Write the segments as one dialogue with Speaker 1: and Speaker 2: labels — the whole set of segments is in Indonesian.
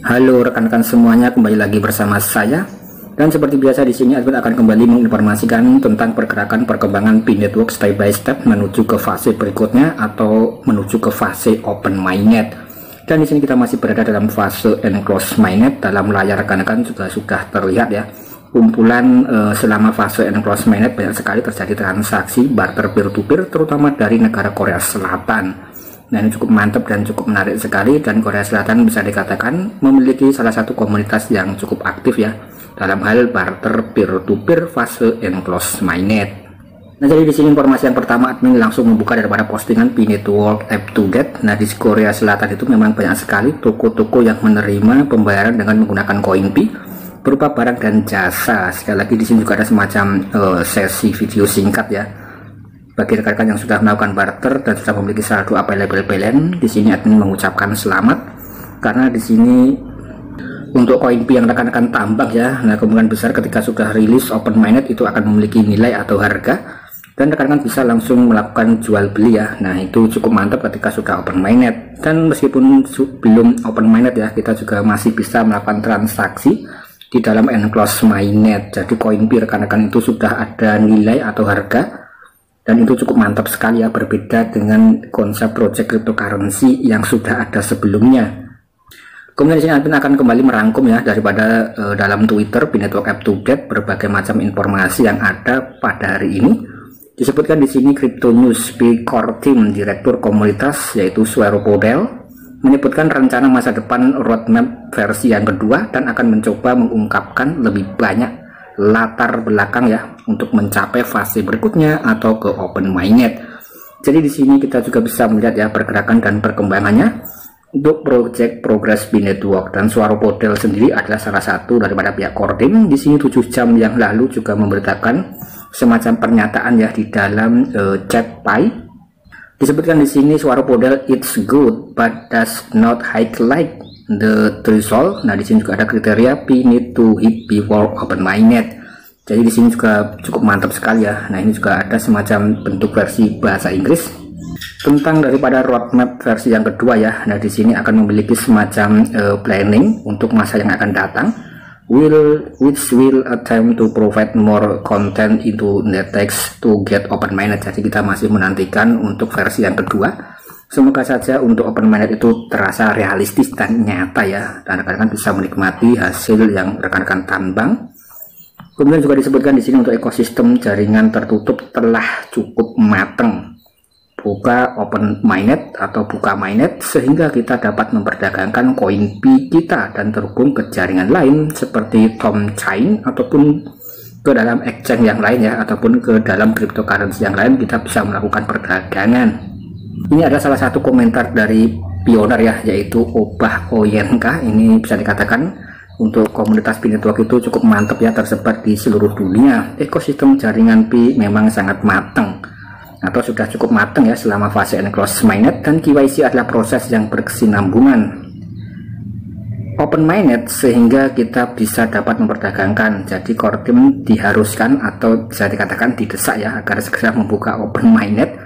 Speaker 1: Halo rekan-rekan semuanya, kembali lagi bersama saya. Dan seperti biasa di sini admin akan kembali menginformasikan tentang pergerakan perkembangan Pi Network step by step menuju ke fase berikutnya atau menuju ke fase open mainnet. Dan di sini kita masih berada dalam fase enclosed mainnet. Dalam layar rekan-rekan juga sudah terlihat ya, kumpulan selama fase enclosed mainnet banyak sekali terjadi transaksi barter peer to peer, terutama dari negara Korea Selatan. Nah, ini cukup mantap dan cukup menarik sekali, dan Korea Selatan bisa dikatakan memiliki salah satu komunitas yang cukup aktif ya dalam hal barter peer to peer fase enclosed mainnet. Nah, jadi di sini informasi yang pertama, admin langsung membuka daripada postingan Pi Network up to date. Nah, di Korea Selatan itu memang banyak sekali toko-toko yang menerima pembayaran dengan menggunakan koin Pi berupa barang dan jasa. Sekali lagi di sini juga ada semacam sesi video singkat ya bagi rekan-rekan yang sudah melakukan barter dan sudah memiliki saldo available balance. Di sini admin mengucapkan selamat, karena di sini untuk koin Pi yang rekan-rekan tambang ya, nah kemungkinan besar ketika sudah rilis open mainnet itu akan memiliki nilai atau harga, dan rekan-rekan bisa langsung melakukan jual beli ya. Nah, itu cukup mantap ketika sudah open mainnet. Dan meskipun belum open mainnet ya, kita juga masih bisa melakukan transaksi di dalam enclosed mainnet. Jadi koin Pi rekan-rekan itu sudah ada nilai atau harga, dan itu cukup mantap sekali ya, berbeda dengan konsep project cryptocurrency yang sudah ada sebelumnya. Kemudian di sini admin akan kembali merangkum ya daripada dalam Twitter Pi Network up to date berbagai macam informasi yang ada pada hari ini. Disebutkan di sini Crypto News Pi Core Team Direktur Komunitas yaitu Suero Podel menyebutkan rencana masa depan roadmap versi yang kedua, dan akan mencoba mengungkapkan lebih banyak latar belakang ya untuk mencapai fase berikutnya atau ke open mainnet. Jadi di sini kita juga bisa melihat ya pergerakan dan perkembangannya untuk project progress Pi Network, dan Suero Podel sendiri adalah salah satu daripada pihak core team. Di sini 7 jam yang lalu juga memberitakan semacam pernyataan ya di dalam chat Pi. Disebutkan di sini Suero Podel, it's good but does not highlight the threshold. Nah, di sini juga ada kriteria Pi need to hit before open mainnet. Jadi di sini juga cukup mantap sekali ya. Nah, ini juga ada semacam bentuk versi bahasa Inggris tentang daripada roadmap versi yang kedua ya. Nah, di sini akan memiliki semacam planning untuk masa yang akan datang, which will attempt to provide more content into Netex to get open mainnet. Jadi kita masih menantikan untuk versi yang kedua. Semoga saja untuk open mainnet itu terasa realistis dan nyata ya, dan rekan-rekan bisa menikmati hasil yang rekan-rekan tambang. Kemudian juga disebutkan di sini untuk ekosistem jaringan tertutup telah cukup matang. Buka open mainnet atau buka mainnet sehingga kita dapat memperdagangkan koin Pi kita dan terhubung ke jaringan lain seperti Tomchain ataupun ke dalam exchange yang lain ya, ataupun ke dalam cryptocurrency yang lain kita bisa melakukan perdagangan. Ini ada salah satu komentar dari pioner ya, yaitu Obah Oyenka. Ini bisa dikatakan untuk komunitas Pi Network itu cukup mantap ya, tersebar di seluruh dunia. Ekosistem jaringan Pi memang sangat matang atau sudah cukup matang ya selama fase enclosed mainnet, dan KYC adalah proses yang berkesinambungan open mainnet sehingga kita bisa dapat memperdagangkan. Jadi core team diharuskan atau bisa dikatakan didesak ya agar segera membuka open mainnet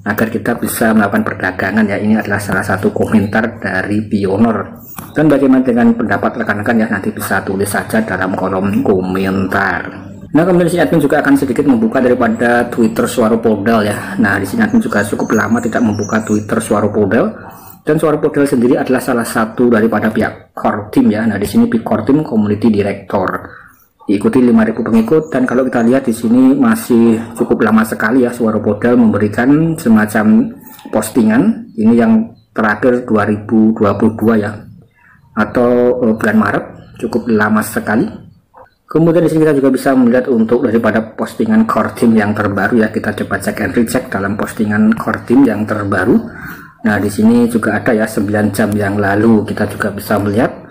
Speaker 1: agar kita bisa melakukan perdagangan ya. Ini adalah salah satu komentar dari pioner. Dan bagaimana dengan pendapat rekan-rekan ya, nanti bisa tulis saja dalam kolom komentar. Nah, kemudian di sini admin juga akan sedikit membuka daripada Twitter Suero Podel ya. Nah, di sini admin juga cukup lama tidak membuka Twitter Suero Podel, dan Suero Podel sendiri adalah salah satu daripada pihak core team ya. Nah, di sini Pi Core Team Community Director, diikuti 5.000 pengikut, dan kalau kita lihat di sini masih cukup lama sekali ya Suero Podel memberikan semacam postingan. Ini yang terakhir 2022 ya, atau bulan Maret, cukup lama sekali. Kemudian di sini kita juga bisa melihat untuk daripada postingan core team yang terbaru ya. Kita coba cek and recheck dalam postingan core team yang terbaru. Nah, di sini juga ada ya 9 jam yang lalu kita juga bisa melihat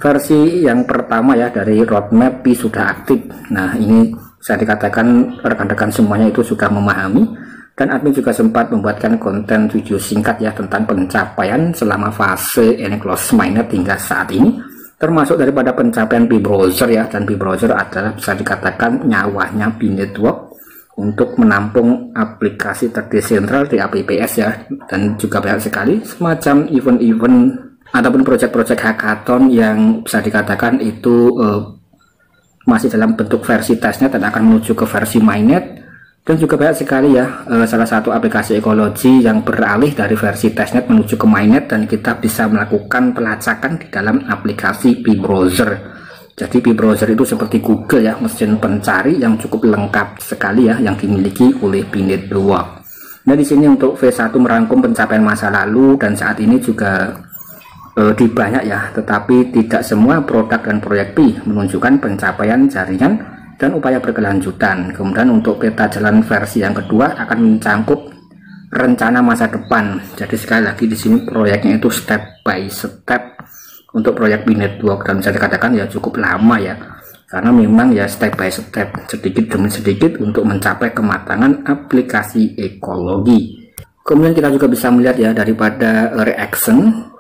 Speaker 1: versi yang pertama ya dari roadmap Pi sudah aktif. Nah, ini saya dikatakan rekan-rekan semuanya itu sudah memahami, dan admin juga sempat membuatkan konten video singkat ya tentang pencapaian selama fase enclosed mainnet hingga saat ini, termasuk daripada pencapaian Pi Browser ya. Dan Pi Browser adalah bisa dikatakan nyawanya Pi Network untuk menampung aplikasi terdesentral di APPS ya, dan juga banyak sekali semacam event-event ataupun proyek-proyek hackathon yang bisa dikatakan itu masih dalam bentuk versi testnet dan akan menuju ke versi mainnet. Dan juga banyak sekali ya salah satu aplikasi ekologi yang beralih dari versi testnet menuju ke mainnet, dan kita bisa melakukan pelacakan di dalam aplikasi P-Browser. Jadi P-Browser itu seperti Google ya, mesin pencari yang cukup lengkap sekali ya yang dimiliki oleh P-Network. Nah di sini untuk V1 merangkum pencapaian masa lalu dan saat ini juga di banyak ya, tetapi tidak semua produk dan proyek Pi menunjukkan pencapaian jaringan dan upaya berkelanjutan. Kemudian untuk peta jalan versi yang kedua akan mencangkup rencana masa depan. Jadi sekali lagi di sini proyeknya itu step by step untuk proyek P-Network, dan bisa dikatakan ya cukup lama ya, karena memang ya step by step, sedikit demi sedikit untuk mencapai kematangan aplikasi ekologi. Kemudian kita juga bisa melihat ya daripada reaction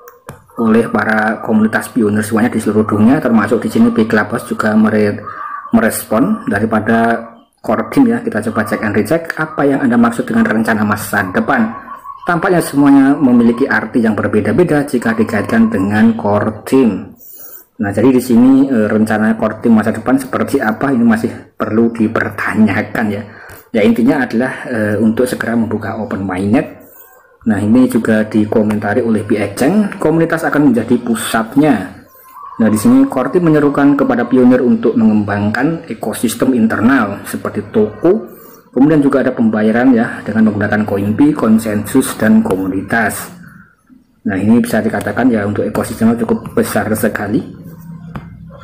Speaker 1: oleh para komunitas pionir semuanya di seluruh dunia, termasuk di sini P-Clubhouse juga merespon daripada core team ya. Kita coba cek and recheck apa yang Anda maksud dengan rencana masa depan. Tampaknya semuanya memiliki arti yang berbeda-beda jika dikaitkan dengan core team. Nah, jadi di sini rencana core team masa depan seperti apa ini masih perlu dipertanyakan ya. Ya intinya adalah untuk segera membuka open mainnet. Nah, ini juga dikomentari oleh P-Exchange, komunitas akan menjadi pusatnya. Nah, di sini core team menyerukan kepada pionir untuk mengembangkan ekosistem internal seperti toko, kemudian juga ada pembayaran ya dengan menggunakan CoinP, konsensus dan komunitas. Nah, ini bisa dikatakan ya untuk ekosistemnya cukup besar sekali.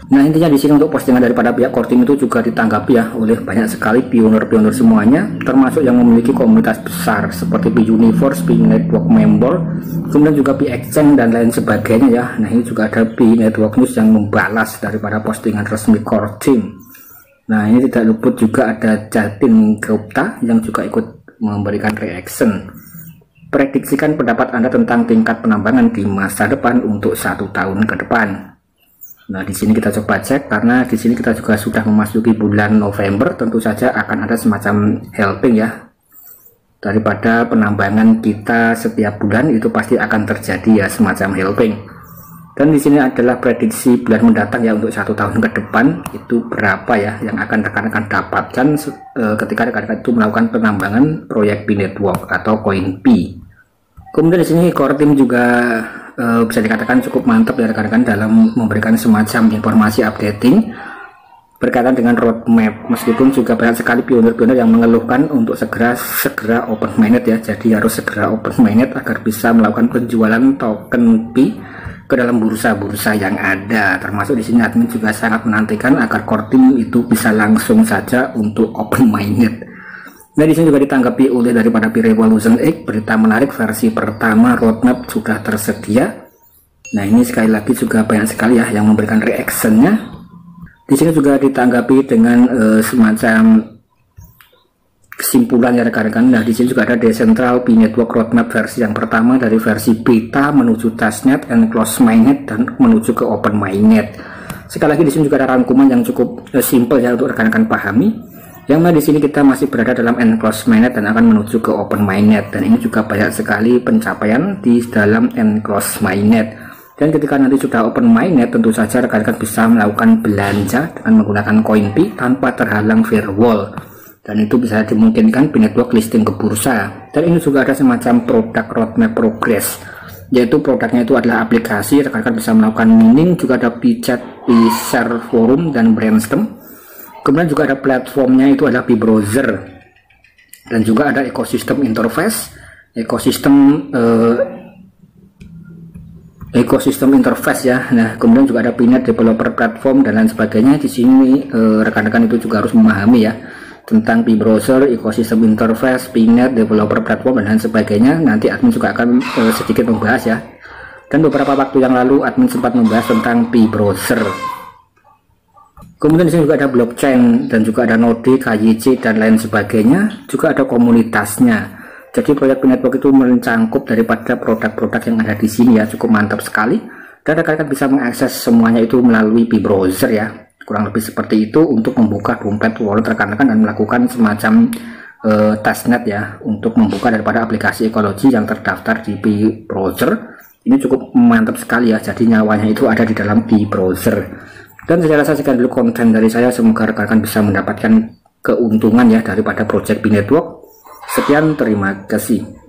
Speaker 1: Nah, intinya di sini untuk postingan daripada pihak core team itu juga ditanggapi ya oleh banyak sekali pionir-pionir semuanya, termasuk yang memiliki komunitas besar seperti P-Universe, P-Network Member, kemudian juga P-Exchange dan lain sebagainya ya. Nah, ini juga ada P-Network News yang membalas daripada postingan resmi core team. Nah, ini tidak luput juga ada Jatin Gupta yang juga ikut memberikan reaction. Prediksikan pendapat Anda tentang tingkat penambangan di masa depan untuk 1 tahun ke depan. Nah, di sini kita coba cek, karena di sini kita juga sudah memasuki bulan November, tentu saja akan ada semacam helping ya daripada penambangan kita setiap bulan, itu pasti akan terjadi ya semacam helping. Dan di sini adalah prediksi bulan mendatang ya untuk 1 tahun ke depan itu berapa ya yang akan rekan-rekan dapatkan ketika rekan-rekan itu melakukan penambangan proyek P-Network atau CoinP. Kemudian di sini core team juga bisa dikatakan cukup mantap ya rekan-rekan dalam memberikan semacam informasi updating berkaitan dengan roadmap, meskipun juga banyak sekali pionir-pionir yang mengeluhkan untuk segera open mainnet ya. Jadi harus segera open mainnet agar bisa melakukan penjualan token Pi ke dalam bursa-bursa yang ada. Termasuk di sini admin juga sangat menantikan agar core team itu bisa langsung saja untuk open mainnet. Nah, di sini juga ditanggapi oleh daripada P-Revolution X, berita menarik versi pertama roadmap sudah tersedia. Nah, ini sekali lagi juga banyak sekali ya yang memberikan reactionnya. Di sini juga ditanggapi dengan semacam kesimpulan ya rekan-rekan. Nah, di sini juga ada Decentral P-Network roadmap versi yang pertama dari versi beta menuju testnet and close mainnet dan menuju ke open mainnet. Sekali lagi di sini juga ada rangkuman yang cukup simple ya untuk rekan-rekan pahami. Yang mana di sini kita masih berada dalam enclosed mainnet dan akan menuju ke open mainnet, dan ini juga banyak sekali pencapaian di dalam enclosed mainnet. Dan ketika nanti sudah open mainnet, tentu saja rekan-rekan bisa melakukan belanja dengan menggunakan CoinP tanpa terhalang firewall, dan itu bisa dimungkinkan P-Network listing ke bursa. Dan ini juga ada semacam produk roadmap progress, yaitu produknya itu adalah aplikasi, rekan-rekan bisa melakukan mining, juga ada P-Chat, P-Share Forum dan Brainstorm. Kemudian juga ada platformnya itu adalah P-Browser, dan juga ada ekosistem interface, ekosistem interface ya. Nah, kemudian juga ada P-Net developer platform dan lain sebagainya. Di sini rekan-rekan itu juga harus memahami ya tentang P-Browser, ekosistem interface, P-Net developer platform dan lain sebagainya. Nanti admin juga akan sedikit membahas ya. Dan beberapa waktu yang lalu admin sempat membahas tentang P-Browser. Kemudian di sini juga ada blockchain dan juga ada node, KYC dan lain sebagainya. Juga ada komunitasnya. Jadi proyek P-Network itu mencangkup daripada produk-produk yang ada di sini ya, cukup mantap sekali. Dan rekan-rekan bisa mengakses semuanya itu melalui P-Browser ya. Kurang lebih seperti itu untuk membuka dompet wallet rekan-rekan dan melakukan semacam testnet ya untuk membuka daripada aplikasi ekologi yang terdaftar di P-Browser. ini cukup mantap sekali ya. Jadi nyawanya itu ada di dalam browser. Dan saya rasa sekian dulu konten dari saya, semoga rekan-rekan bisa mendapatkan keuntungan ya daripada project Binetworks. Sekian, terima kasih.